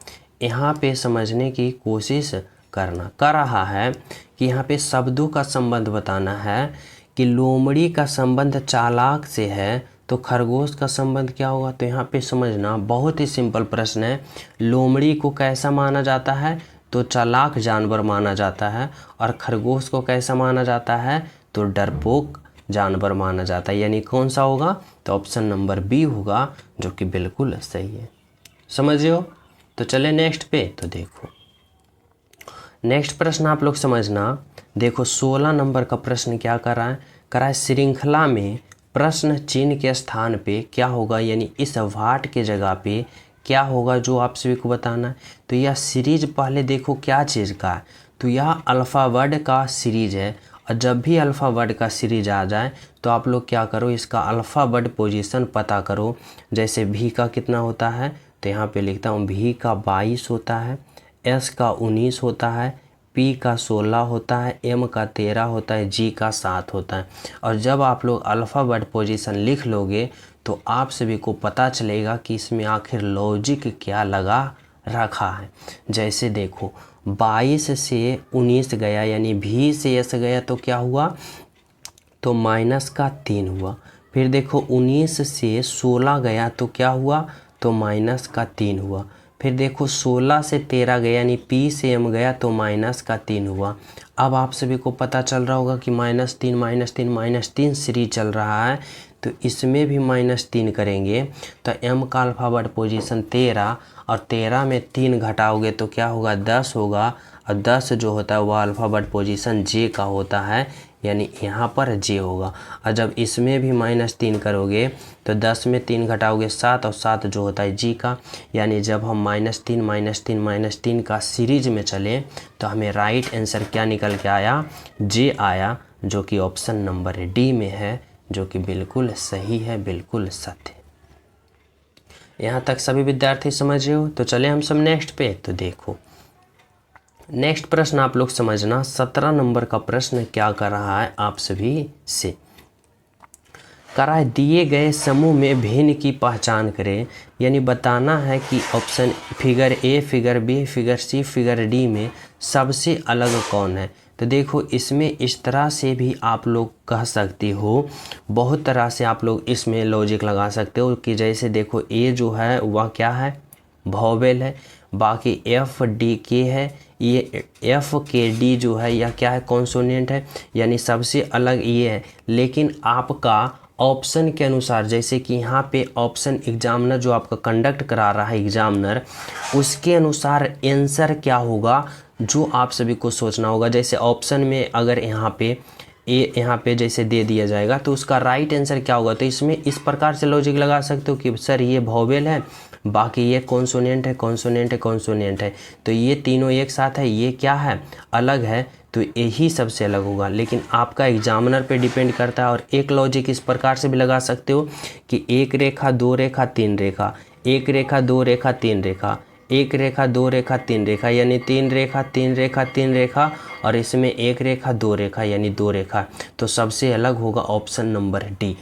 यहाँ पे समझने की कोशिश करना। कर रहा है कि यहाँ पे शब्दों का संबंध बताना है कि लोमड़ी का संबंध चालाक से है तो खरगोश का संबंध क्या होगा? तो यहाँ पे समझना बहुत ही सिंपल प्रश्न है। लोमड़ी को कैसा माना जाता है? तो चालाक जानवर माना जाता है। और खरगोश को कैसा माना जाता है? तो डरपोक जानवर माना जाता है। यानी कौन सा होगा? तो ऑप्शन नंबर बी होगा, जो कि बिल्कुल सही है। समझ हो? तो चले नेक्स्ट पे। तो देखो नेक्स्ट प्रश्न आप लोग समझना। देखो 16 नंबर का प्रश्न क्या कर रहा है? श्रृंखला में प्रश्न चिन्ह के स्थान पे क्या होगा? यानी इस वाट के जगह पे क्या होगा, जो आप सभी को बताना है। तो यह सीरीज पहले देखो क्या चीज़ का है? तो यह अल्फ़ावर्ड का सीरीज है। और जब भी अल्फ़ावर्ड का सीरीज आ जाए तो आप लोग क्या करो? इसका अल्फ़ावर्ड पोजीशन पता करो। जैसे भी का कितना होता है? तो यहाँ पे लिखता हूँ भी का 22 होता है, एस का 19 होता है, पी का 16 होता है, एम का 13 होता है, जी का 7 होता है। और जब आप लोग अल्फ़ावर्ड पोजीशन लिख लोगे तो आप सभी को पता चलेगा कि इसमें आखिर लॉजिक क्या लगा रखा है। जैसे देखो 22 से 19 गया, यानी भी से एस गया तो क्या हुआ? तो माइनस का 3 हुआ। फिर देखो 19 से 16 गया तो क्या हुआ? तो माइनस का 3 हुआ। फिर देखो 16 से 13 गया, यानी पी से एम गया तो माइनस का 3 हुआ। अब आप सभी को पता चल रहा होगा कि -3 सीरीज चल रहा है। तो इसमें भी -3 करेंगे तो एम का अल्फ़ावर्ड पोजीशन 13, और 13 में 3 घटाओगे तो क्या होगा? 10 होगा। और 10 जो होता है वह अल्फ़ावर्ड पोजीशन जे का होता है, यानी यहाँ पर जे होगा। और जब इसमें भी -3 करोगे तो 10 में 3 घटाओगे 7, और 7 जो होता है जी का। यानी जब हम -3 का सीरीज में चले तो हमें राइट आंसर क्या निकल के आया? जे आया, जो कि ऑप्शन नंबर डी में है, जो कि बिल्कुल सही है, बिल्कुल सत्य। यहाँ तक सभी विद्यार्थी समझ रहे हो? तो चले हम सब नेक्स्ट पे। तो देखो नेक्स्ट प्रश्न आप लोग समझना। 17 नंबर का प्रश्न क्या कर रहा है आप सभी से? दिए गए समूह में भिन्न की पहचान करें। यानी बताना है कि option figure A, figure B, figure C, figure D में सबसे अलग कौन है। तो देखो इसमें इस तरह से भी आप लोग कह सकते हो, बहुत तरह से आप लोग इसमें लॉजिक लगा सकते हो कि जैसे देखो ए जो है वह क्या है? वॉवेल है। बाकी एफ डी के है, ये एफ के डी जो है यह क्या है? कॉन्सोनेंट है। यानी सबसे अलग ये है। लेकिन आपका ऑप्शन के अनुसार, जैसे कि यहाँ पे ऑप्शन एग्जामिनर जो आपका कंडक्ट करा रहा है एग्जामिनर, उसके अनुसार आंसर क्या होगा जो आप सभी को सोचना होगा। जैसे ऑप्शन में अगर यहाँ पे जैसे दे दिया जाएगा तो उसका राइट आंसर क्या होगा? तो इसमें इस प्रकार से लॉजिक लगा सकते हो कि सर ये वॉवेल है, बाकी ये कॉन्सोनेंट है, तो ये तीनों एक साथ है, ये क्या है? अलग है, तो यही सबसे अलग होगा। लेकिन आपका एग्जामिनर पे डिपेंड करता है। और एक लॉजिक इस प्रकार से भी लगा सकते हो कि एक रेखा, दो रेखा, तीन रेखा, एक रेखा, दो रेखा, तीन रेखा, एक रेखा, दो रेखा, तीन रेखा, यानी तीन रेखा, तीन रेखा, तीन रेखा, और इसमें एक रेखा, दो रेखा, यानी दो रेखा। तो सबसे अलग होगा ऑप्शन नंबर डी।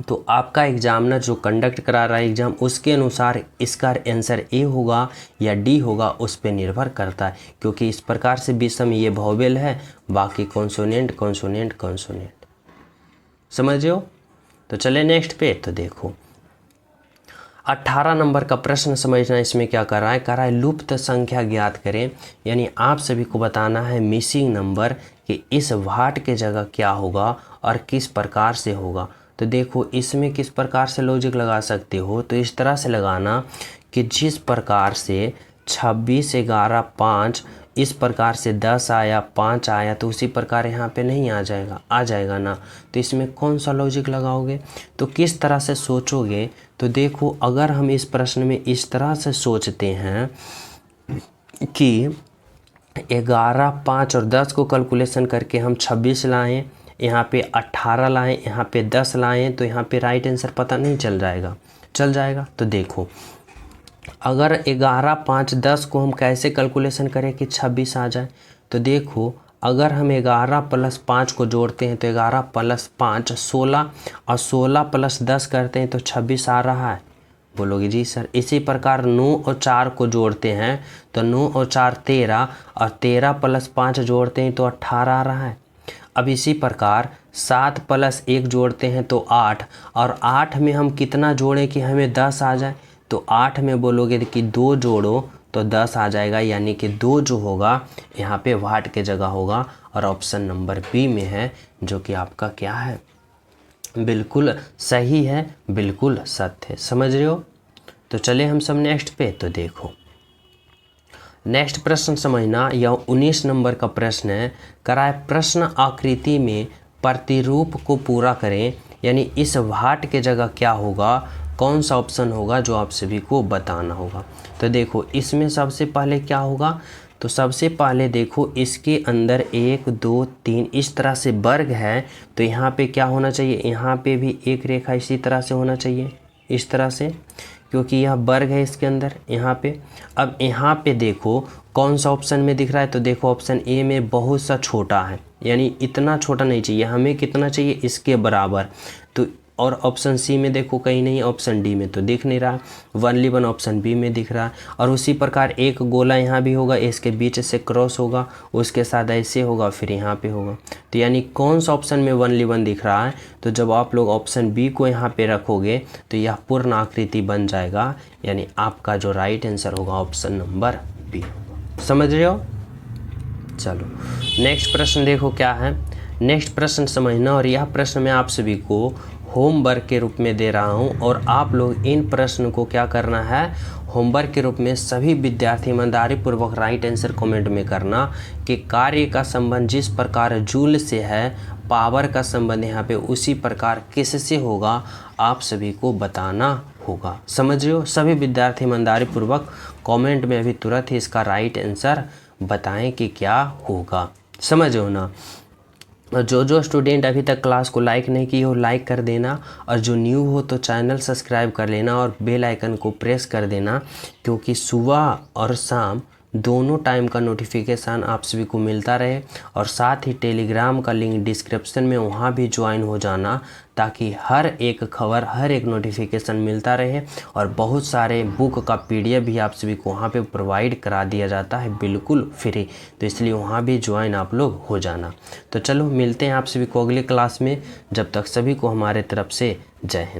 तो आपका एग्जामिनर जो कंडक्ट करा रहा है एग्ज़ाम, उसके अनुसार इसका आंसर ए होगा या डी होगा, उस पर निर्भर करता है। क्योंकि इस प्रकार से विषम ये वोवेल है, बाकी कॉन्सोनेंट कॉन्सोनेंट कॉन्सोनेंट। समझ रहे हो? तो चले नेक्स्ट पे। तो देखो 18 नंबर का प्रश्न समझना, इसमें क्या कर रहा है लुप्त संख्या ज्ञात करें। यानी आप सभी को बताना है मिसिंग नंबर कि इस वाट के जगह क्या होगा और किस प्रकार से होगा। तो देखो इसमें किस प्रकार से लॉजिक लगा सकते हो, तो इस तरह से लगाना कि जिस प्रकार से 26, 11, 5 इस प्रकार से 10 आया, 5 आया, तो उसी प्रकार यहाँ पे नहीं आ जाएगा ना। तो इसमें कौन सा लॉजिक लगाओगे, तो किस तरह से सोचोगे। तो देखो अगर हम इस प्रश्न में इस तरह से सोचते हैं कि 11, 5 और 10 को कैलकुलेशन करके हम 26 लाएँ, यहाँ पे 18 लाएँ, यहाँ पे 10 लाएँ, तो यहाँ पे राइट आंसर पता नहीं चल जाएगा। तो देखो अगर 11, 5, 10 को हम कैसे कैलकुलेशन करें कि 26 आ जाए। तो देखो अगर हम 11 प्लस 5 को जोड़ते हैं तो 11 प्लस 5 16, और 16 प्लस 10 करते हैं तो 26 आ रहा है। बोलोगे जी सर। इसी प्रकार 9 और 4 को जोड़ते हैं तो 9 और 4 13, और 13 प्लस 5 जोड़ते हैं तो 18 आ रहा है। अब इसी प्रकार 7 प्लस 1 जोड़ते हैं तो 8, और 8 में हम कितना जोड़ें कि हमें 10 आ जाए। तो 8 में बोलोगे कि 2 जोड़ो तो 10 आ जाएगा, यानी कि 2 जो होगा यहाँ पे वाट के जगह होगा, और ऑप्शन नंबर बी में है, जो कि आपका क्या है, बिल्कुल सही है, बिल्कुल सत्य है। समझ रहे हो? तो चले हम सब नेक्स्ट पे। तो देखो नेक्स्ट प्रश्न समझना, यह 19 नंबर का प्रश्न है। कराए प्रश्न आकृति में प्रतिरूप को पूरा करें। यानी इस वाट के जगह क्या होगा, कौन सा ऑप्शन होगा, जो आप सभी को बताना होगा। तो देखो इसमें सबसे पहले क्या होगा, तो सबसे पहले देखो इसके अंदर 1, 2, 3 इस तरह से वर्ग है, तो यहाँ पे क्या होना चाहिए, यहाँ पे भी एक रेखा इसी तरह से होना चाहिए, इस तरह से, क्योंकि यह वर्ग है इसके अंदर यहाँ पे। अब यहाँ पे देखो कौन सा ऑप्शन में दिख रहा है, तो देखो ऑप्शन ए में बहुत सा छोटा है, यानी इतना छोटा नहीं चाहिए हमें, कितना चाहिए इसके बराबर। तो और ऑप्शन सी में देखो कहीं नहीं, ऑप्शन डी में तो दिख नहीं रहा, 1 ऑप्शन बी में दिख रहा है। और उसी प्रकार एक गोला यहाँ भी होगा, इसके बीच से क्रॉस होगा, उसके साथ ऐसे होगा, फिर यहाँ पे होगा। तो यानी कौन सा ऑप्शन में 1 दिख रहा है, तो जब आप लोग ऑप्शन बी को यहाँ पे रखोगे तो यह पूर्ण आकृति बन जाएगा, यानी आपका जो राइट आंसर होगा ऑप्शन नंबर बी। समझ रहे हो? चलो नेक्स्ट प्रश्न देखो क्या है। नेक्स्ट प्रश्न समझना, और यह प्रश्न मैं आप सभी को होमवर्क के रूप में दे रहा हूं, और आप लोग इन प्रश्न को क्या करना है, होमवर्क के रूप में सभी विद्यार्थी ईमानदारी पूर्वक राइट आंसर कमेंट में करना कि कार्य का संबंध जिस प्रकार जूल से है, पावर का संबंध यहाँ पे उसी प्रकार किससे होगा, आप सभी को बताना होगा। समझ रहे हो? सभी विद्यार्थी ईमानदारी पूर्वक कमेंट में अभी तुरंत ही इसका राइट आंसर बताएं कि क्या होगा। समझ हो ना? और जो स्टूडेंट अभी तक क्लास को लाइक नहीं किए हो, लाइक कर देना, और जो न्यू हो तो चैनल सब्सक्राइब कर लेना और बेल आइकन को प्रेस कर देना, क्योंकि सुबह और शाम दोनों टाइम का नोटिफिकेशन आप सभी को मिलता रहे। और साथ ही टेलीग्राम का लिंक डिस्क्रिप्शन में, वहाँ भी ज्वाइन हो जाना, ताकि हर एक खबर, हर एक नोटिफिकेशन मिलता रहे। और बहुत सारे बुक का PDF भी आप सभी को वहाँ पे प्रोवाइड करा दिया जाता है बिल्कुल फ्री, तो इसलिए वहाँ भी ज्वाइन आप लोग हो जाना। तो चलो मिलते हैं आप सभी को अगले क्लास में, जब तक सभी को हमारे तरफ से जय हिंद।